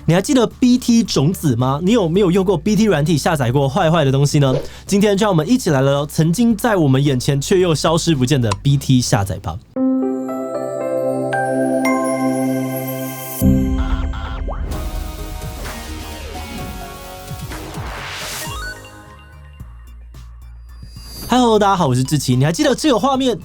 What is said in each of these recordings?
你还记得 BT 种子吗？你有没有用过 BT 软体下载过坏的东西呢？今天就让我们一起来聊聊曾经在我们眼前却又消失不见的 BT 下载吧。Hello， 大家好，我是志奇。你还记得这个画面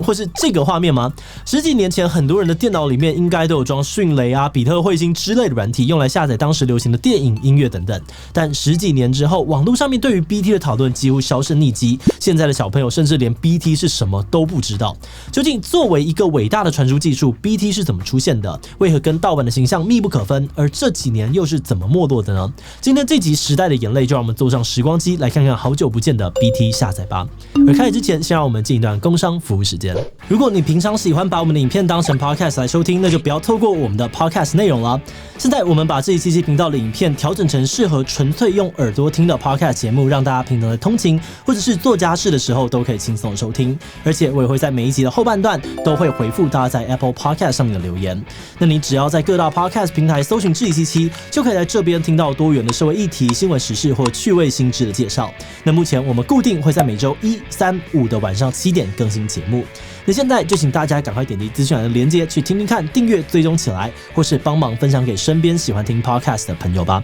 或是这个画面吗？十几年前，很多人的电脑里面应该都有装迅雷啊、比特彗星之类的软体，用来下载当时流行的电影、音乐等等。但十几年之后，网络上面对于 BT 的讨论几乎销声匿迹，现在的小朋友甚至连 BT 是什么都不知道。究竟作为一个伟大的传输技术 ，BT 是怎么出现的？为何跟盗版的形象密不可分？而这几年又是怎么没落的呢？今天这集时代的眼泪，就让我们坐上时光机，来看看好久不见的 BT 下载吧。而开始之前，先让我们进一段工商服务时间。如果你平常喜欢把我们的影片当成 podcast 来收听，那就不要错过我们的 podcast 内容了。现在我们把这一期频道的影片调整成适合纯粹用耳朵听的 podcast 节目，让大家平常在通勤或者是做家事的时候都可以轻松收听。而且我也会在每一集的后半段都会回复大家在 Apple Podcast 上面的留言。那你只要在各大 podcast 平台搜寻志奇77，就可以在这边听到多元的社会议题、新闻时事或趣味新知的介绍。那目前我们固定会在每周1、3、5的晚上7点更新节目。那现在就请大家赶快点击资讯栏的连结去听听看，订阅追踪起来，或是帮忙分享给身边喜欢听 podcast 的朋友吧。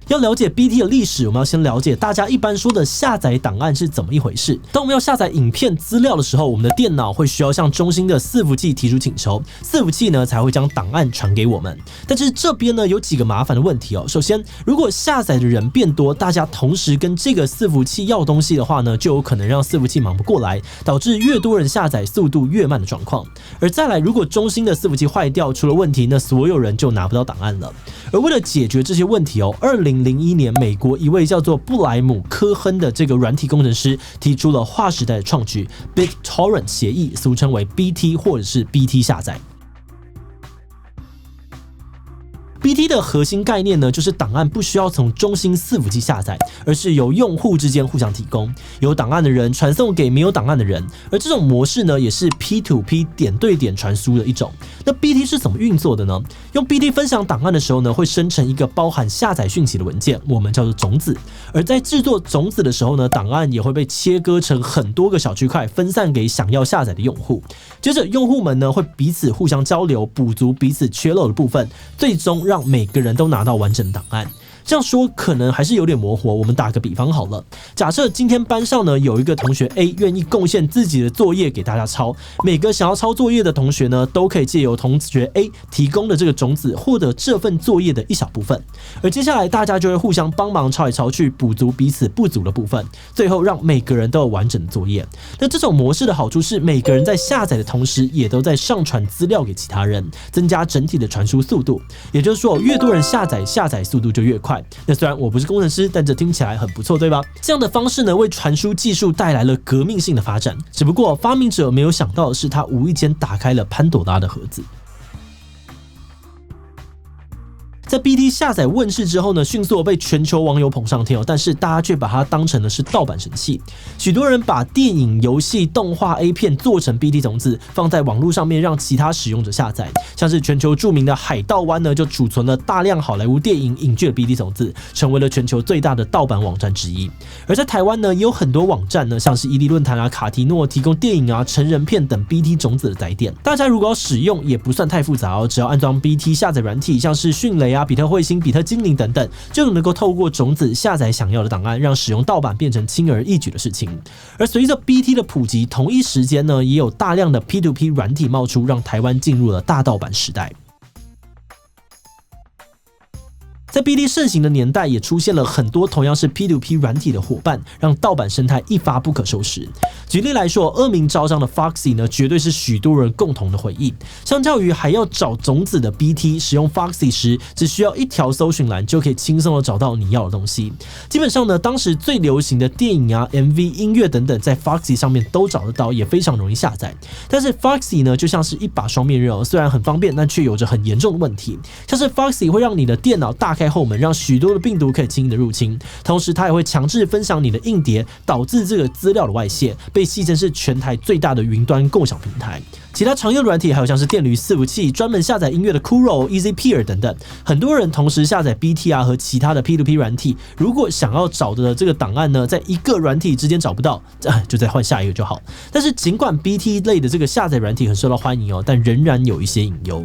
要了解 BT 的历史，我们要先了解大家一般说的下载档案是怎么一回事。当我们要下载影片资料的时候，我们的电脑会需要向中心的伺服器提出请求，伺服器呢才会将档案传给我们。但是这边呢有几个麻烦的问题哦。首先，如果下载的人变多，大家同时跟这个伺服器要东西的话呢，就有可能让伺服器忙不过来，导致越多人下载速度越慢的状况。而再来，如果中心的伺服器坏掉出了问题，那所有人就拿不到档案了。而为了解决这些问题哦，2001年，美国一位叫做布莱姆·科亨的这个软体工程师提出了划时代的创举 BitTorrent 协议，俗称为 BT 或者是 BT 下载。BT 的核心概念呢，就是档案不需要从中心伺服器下载，而是由用户之间互相提供，有档案的人传送给没有档案的人。而这种模式呢，也是 P2P 点对点传输的一种。那 BT 是怎么运作的呢？用 BT 分享档案的时候呢，会生成一个包含下载讯息的文件，我们叫做种子。而在制作种子的时候呢，档案也会被切割成很多个小区块，分散给想要下载的用户。接着，用户们呢会彼此互相交流，补足彼此缺漏的部分，最终让每个人都拿到完整的档案。这样说可能还是有点模糊，我们打个比方好了。假设今天班上呢有一个同学 A 愿意贡献自己的作业给大家抄，每个想要抄作业的同学呢都可以借由同学 A 提供的这个种子获得这份作业的一小部分。而接下来大家就会互相帮忙抄来抄去，补足彼此不足的部分，最后让每个人都有完整的作业。那这种模式的好处是，每个人在下载的同时也都在上传资料给其他人，增加整体的传输速度。也就是说，越多人下载速度就越快。那虽然我不是工程师，但这听起来很不错，对吧？这样的方式呢，为传输技术带来了革命性的发展。只不过发明者没有想到的是，他无意间打开了潘朵拉的盒子。在 BT 下载问世之后呢，迅速被全球网友捧上天哦，但是大家却把它当成的是盗版神器。许多人把电影、游戏、动画、A 片做成 BT 种子，放在网络上面让其他使用者下载。像是全球著名的海盗湾呢，就储存了大量好莱坞电影、影剧的 BT 种子，成为了全球最大的盗版网站之一。而在台湾呢，也有很多网站呢，像是伊利论坛啊、卡提诺提供电影啊、成人片等 BT 种子的载点。大家如果要使用，也不算太复杂哦，只要安装 BT 下载软体，像是迅雷啊、比特彗星、比特精灵等等，就能够透过种子下载想要的档案，让使用盗版变成轻而易举的事情。而随着 BT 的普及，同一时间呢，也有大量的 P2P 软体冒出，让台湾进入了大盗版时代。在 BT 盛行的年代，也出现了很多同样是 P2P 软体的伙伴，让盗版生态一发不可收拾。举例来说，恶名昭彰的 Foxy 呢，绝对是许多人共同的回忆。相较于还要找种子的 BT， 使用 Foxy 时，只需要一条搜寻栏就可以轻松的找到你要的东西。基本上呢，当时最流行的电影啊、MV、音乐等等，在 Foxy 上面都找得到，也非常容易下载。但是 Foxy 呢，就像是一把双面刃哦，虽然很方便，但却有着很严重的问题。像是 Foxy 会让你的电脑大开后门，让许多的病毒可以轻易的入侵。同时，它也会强制分享你的硬碟，导致这个资料的外泄，被被戏称是全台最大的云端共享平台。其他常用的软体还有像是电驴伺服器、专门下载音乐的 Kuro、EasyPeer 等等，很多人同时下载 BT 和其他的 P2P 软体，如果想要找的这个档案呢，在一个软体之间找不到，就再换下一个就好。但是尽管 BT 类的这个下载软体很受到欢迎但仍然有一些隐忧。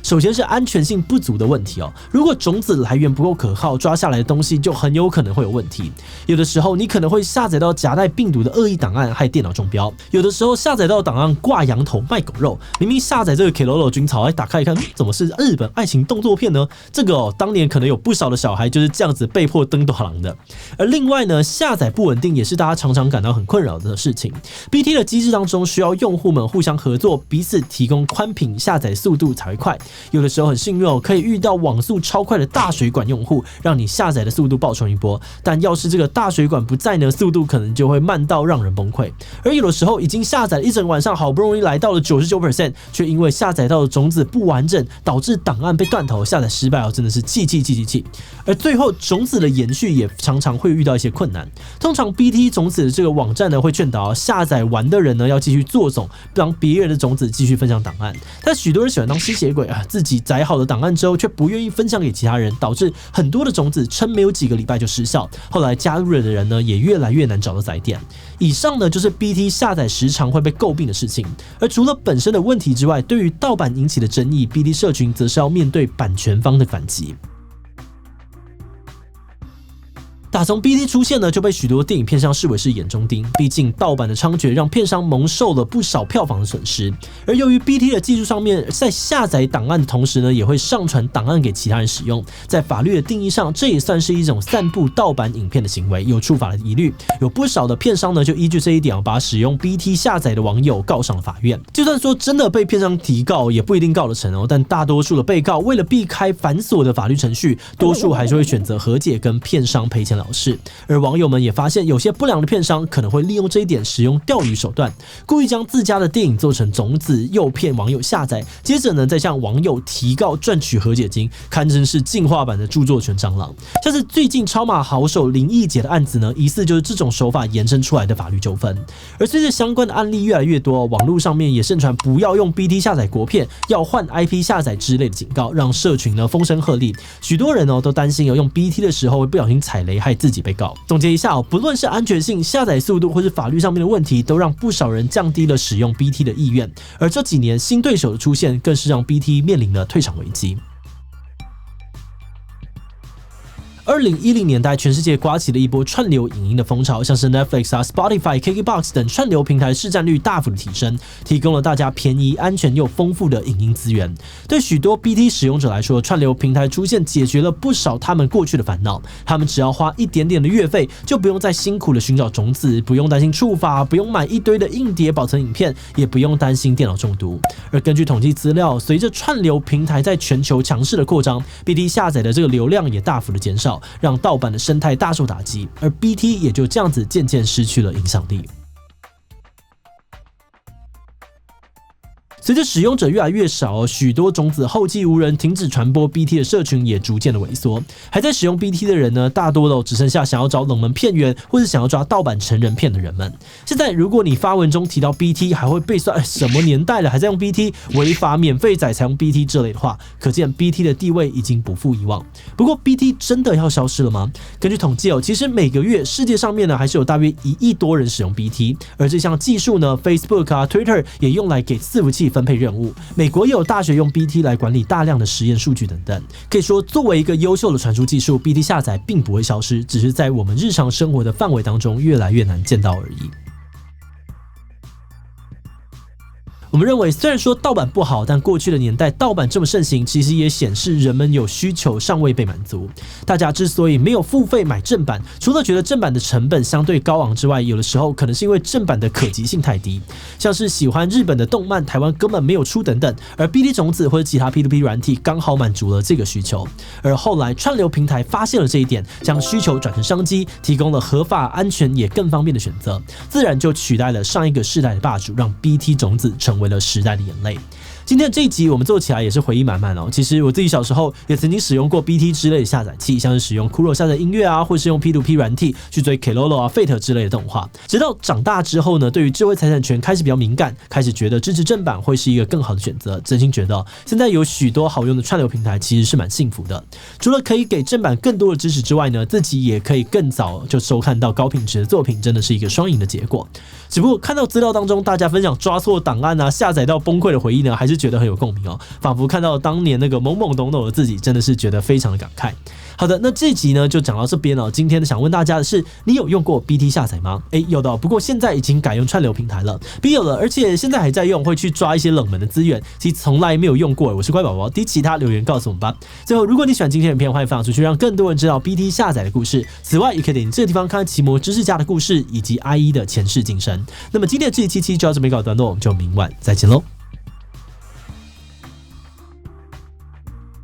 首先是安全性不足的问题如果种子来源不够可靠，抓下来的东西就很有可能会有问题。有的时候你可能会下载到夹带病毒的恶意档案，害电脑中标；有的时候下载到档案挂羊头卖狗肉，明明下载这个 Keroro 军曹，打开一看，怎么是日本爱情动作片呢？这个当年可能有不少的小孩就是这样子被迫登短廊的。而另外呢，下载不稳定也是大家常常感到很困扰的事情。BT 的机制当中需要用户们互相合作，彼此提供宽频，下载速度才会快。有的时候很幸运可以遇到网速超快的大水管用户，让你下载的速度爆冲一波。但要是这个大水管不在呢，速度可能就会慢到让人崩溃。而有的时候已经下载一整晚上，好不容易来到了 99%， 却因为下载到的种子不完整，导致档案被断头，下载失败真的是气。而最后种子的延续也常常会遇到一些困难。通常 BT 种子的这个网站呢，会劝导下载完的人呢要继续做种，让别人的种子继续分享档案。但许多人喜欢当吸血鬼自己载好的档案之后却不愿意分享给其他人，导致很多的种子撑没有几个礼拜就失效。后来加入了的人呢，也越来越难找到载点。以上呢就是 BT 下载时常会被诟病的事情。而除了本身的问题之外，对于盗版引起的争议， BT 社群则是要面对版权方的反击。打从 BT 出现呢，就被许多电影片商视为是眼中钉。毕竟盗版的猖獗让片商蒙受了不少票房的损失。而由于 BT 的技术上面，在下载档案的同时呢，也会上传档案给其他人使用。在法律的定义上，这也算是一种散布盗版影片的行为，有触法的疑虑。有不少的片商呢，就依据这一点把使用 BT 下载的网友告上了法院。就算说真的被片商提告，也不一定告得成但大多数的被告为了避开繁琐的法律程序，多数还是会选择和解，跟片商赔钱了事。而网友们也发现，有些不良的片商可能会利用这一点，使用钓鱼手段，故意将自家的电影做成种子，诱骗网友下载，接着呢再向网友提告赚取和解金，堪称是进化版的著作权蟑螂。像是最近超马好手林奕杰的案子呢，疑似就是这种手法延伸出来的法律纠纷。而随着相关的案例越来越多，网络上面也盛传不要用 BT 下载国片，要换 IP 下载之类的警告，让社群呢风声鹤唳。许多人都担心用 BT 的时候会不小心踩雷，害自己被告。总结一下不论是安全性、下载速度或是法律上面的问题，都让不少人降低了使用 BT 的意愿。而这几年新对手的出现，更是让 BT 面临了退场危机。2010年代，全世界刮起了一波串流影音的风潮，像是 Netflix、Spotify、KKBOX 等串流平台市占率大幅的提升，提供了大家便宜、安全又丰富的影音资源。对许多 BT 使用者来说，串流平台出现解决了不少他们过去的烦恼。他们只要花一点点的月费，就不用再辛苦的寻找种子，不用担心触法，不用买一堆的硬碟保存影片，也不用担心电脑中毒。而根据统计资料，随着串流平台在全球强势的扩张， BT 下载的这个流量也大幅的减少，让盗版的生态大受打击，而 BT 也就这样子渐渐失去了影响力。随着使用者越来越少，许多种子后继无人，停止传播 BT 的社群也逐渐的萎缩。还在使用 BT 的人呢，大多只剩下想要找冷门片源或是想要抓盗版成人片的人们。现在如果你发文中提到 BT， 还会被算什么年代了还在用 BT， 违法免费仔才用 BT 这类的话，可见 BT 的地位已经不复以往。不过 BT 真的要消失了吗？根据统计其实每个月世界上面呢还是有大约1亿多人使用 BT， 而这项技术呢 Facebook、Twitter 也用来给伺服器分配任务。美国也有大学用 BT 来管理大量的实验数据等等。可以说，作为一个优秀的传输技术 ，BT 下载并不会消失，只是在我们日常生活的范围当中越来越难见到而已。我们认为，虽然说盗版不好，但过去的年代盗版这么盛行，其实也显示人们有需求尚未被满足。大家之所以没有付费买正版，除了觉得正版的成本相对高昂之外，有的时候可能是因为正版的可及性太低，像是喜欢日本的动漫，台湾根本没有出等等。而 BT 种子或者其他 P2P 软体刚好满足了这个需求。而后来串流平台发现了这一点，将需求转成商机，提供了合法、安全也更方便的选择，自然就取代了上一个世代的霸主，让 BT 种子成为了时代的眼泪。今天的这一集我们做起来也是回忆满满哦。其实我自己小时候也曾经使用过 BT 之类的下载器，像是使用 Kuro 下载音乐啊，或是用 P2P 软体去追 Keroro 啊、Fate 之类的动画。直到长大之后呢，对于智慧财产权开始比较敏感，开始觉得支持正版会是一个更好的选择。真心觉得现在有许多好用的串流平台，其实是蛮幸福的。除了可以给正版更多的支持之外呢，自己也可以更早就收看到高品质的作品，真的是一个双赢的结果。只不过看到资料当中大家分享抓错档案啊、下载到崩溃的回忆呢，还是觉得很有共鸣哦，仿佛看到当年那个懵懵懂懂的自己，真的是觉得非常的感慨。好的，那这集呢就讲到这边了。今天想问大家的是，你有用过 BT 下载吗？有的，不过现在已经改用串流平台了，别有了，而且现在还在用，会去抓一些冷门的资源，其实从来没有用过。我是乖宝宝，其他留言告诉我们吧。最后，如果你喜欢今天的影片，欢迎分享出去，让更多人知道 BT 下载的故事。此外，也可以点这个地方看奇摩知识家的故事以及IE的前世今生。那么今天的这一期就到这边告一段落，我们就明晚再见喽。